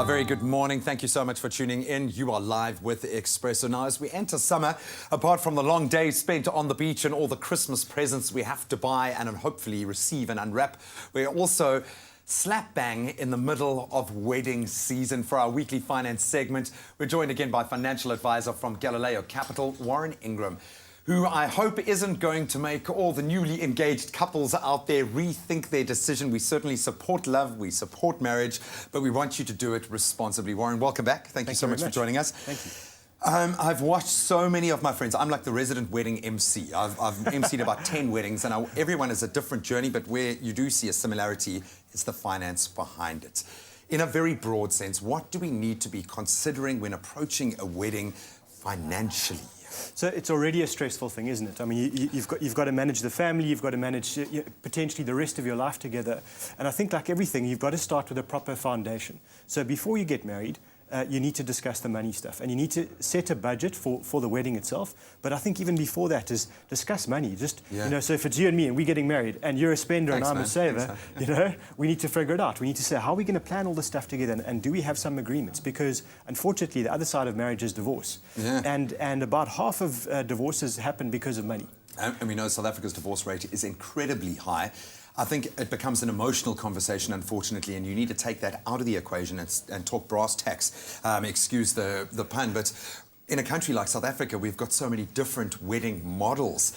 A very good morning. Thank you so much for tuning in. You are live with Expresso. Now, as we enter summer, apart from the long days spent on the beach and all the Christmas presents we have to buy and hopefully receive and unwrap, we're also slap bang in the middle of wedding season. For our weekly finance segment, we're joined again by financial advisor from Galileo Capital, Warren Ingram, who I hope isn't going to make all the newly engaged couples out there rethink their decision. We certainly support love, we support marriage, but we want you to do it responsibly. Warren, welcome back. Thank you so much for joining us. Thank you. I've watched so many of my friends. I'm like the resident wedding MC. I've MC'd about 10 weddings, and everyone is a different journey, but where you do see a similarity is the finance behind it. In a very broad sense, what do we need to be considering when approaching a wedding financially? So it's already a stressful thing, isn't it? I mean, you've got to manage the family, you've got to manage potentially the rest of your life together. And I think, like everything, you've got to start with a proper foundation. So before you get married, you need to discuss the money stuff, and you need to set a budget for the wedding itself. But I think even before that is discuss money. Just, you know, so if it's you and me and we're getting married and you're a spender and I'm a saver, you know, we need to figure it out. We need to say, how are we going to plan all this stuff together, and do we have some agreements? Because unfortunately, the other side of marriage is divorce. And about half of divorces happen because of money. And we know South Africa's divorce rate is incredibly high. I think it becomes an emotional conversation, unfortunately, and you need to take that out of the equation and talk brass tacks. Excuse the pun, but in a country like South Africa, we've got so many different wedding models.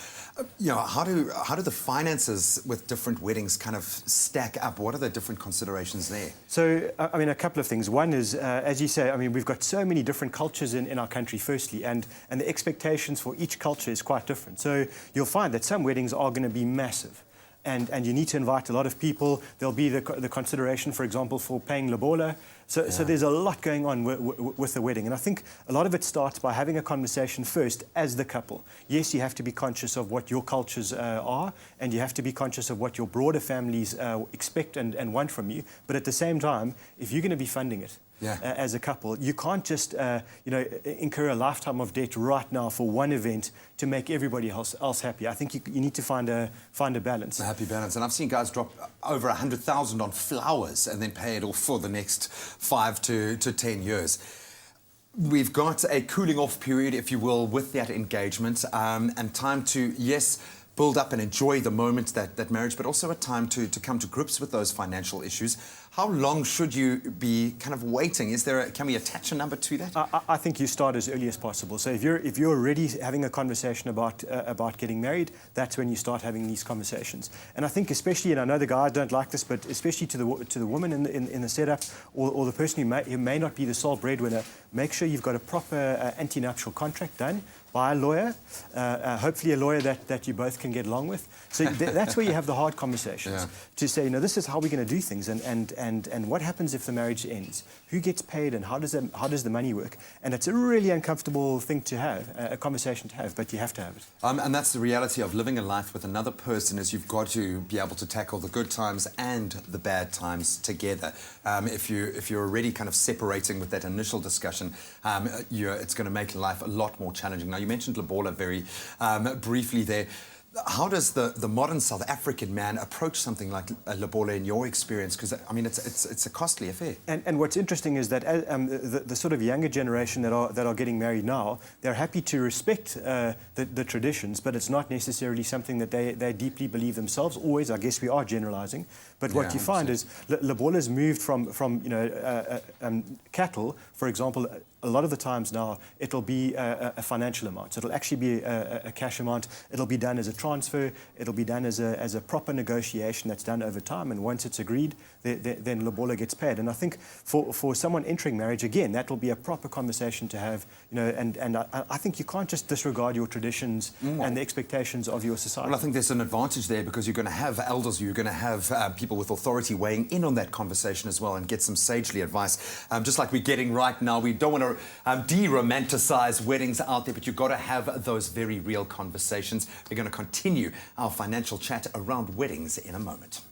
You know, how do the finances with different weddings kind of stack up? What are the different considerations there? So, I mean, a couple of things. One is, as you say, I mean, we've got so many different cultures in our country, firstly, and the expectations for each culture is quite different. So you'll find that some weddings are going to be massive. And you need to invite a lot of people. There'll be the consideration, for example, for paying lobola. So there's a lot going on with the wedding. And I think a lot of it starts by having a conversation first as the couple. Yes, you have to be conscious of what your cultures are, and you have to be conscious of what your broader families expect and want from you. But at the same time, if you're going to be funding it, as a couple, you can't just you know, incur a lifetime of debt right now for one event to make everybody else happy. I think you need to find a balance. A happy balance. And I've seen guys drop over 100,000 on flowers and then pay it off for the next 5 to 10 years. We've got a cooling off period, if you will, with that engagement, and time to, yes, build up and enjoy the moment that marriage, but also a time to come to grips with those financial issues. How long should you be kind of waiting? Can we attach a number to that? I think you start as early as possible. So if you're already having a conversation about getting married, that's when you start having these conversations. And I think especially, and I know the guys don't like this, but especially to the woman in the setup, or the person who may not be the sole breadwinner, make sure you've got a proper anti-nuptial contract done by a lawyer, hopefully a lawyer that you both can get along with. So that's where you have the hard conversations, to say, you know, this is how we're going to do things, and what happens if the marriage ends? Who gets paid, and how does the money work? And it's a really uncomfortable thing to have, a conversation to have, but you have to have it. And that's the reality of living a life with another person, is you've got to be able to tackle the good times and the bad times together. If you're already kind of separating with that initial discussion, it's going to make life a lot more challenging. Now, you mentioned lobola very briefly there. How does the modern South African man approach something like a lobola in your experience? Because, I mean, it's a costly affair. And what's interesting is that the sort of younger generation that are getting married now, they're happy to respect the traditions, but it's not necessarily something that they deeply believe themselves. Always, I guess we are generalizing. But what you find is lobola's moved from you know, cattle, for example. A lot of the times now, it'll be a financial amount. So it'll actually be a cash amount. It'll be done as a transfer. It'll be done as a proper negotiation that's done over time. And once it's agreed, then lobola gets paid. And I think for someone entering marriage, again, that will be a proper conversation to have. You know, and I think you can't just disregard your traditions and the expectations of your society. Well, I think there's an advantage there, because you're going to have elders, you're going to have people with authority weighing in on that conversation as well, and get some sagely advice. Just like we're getting right now, we don't want to de-romanticize weddings out there, but you've got to have those very real conversations. We're going to continue our financial chat around weddings in a moment.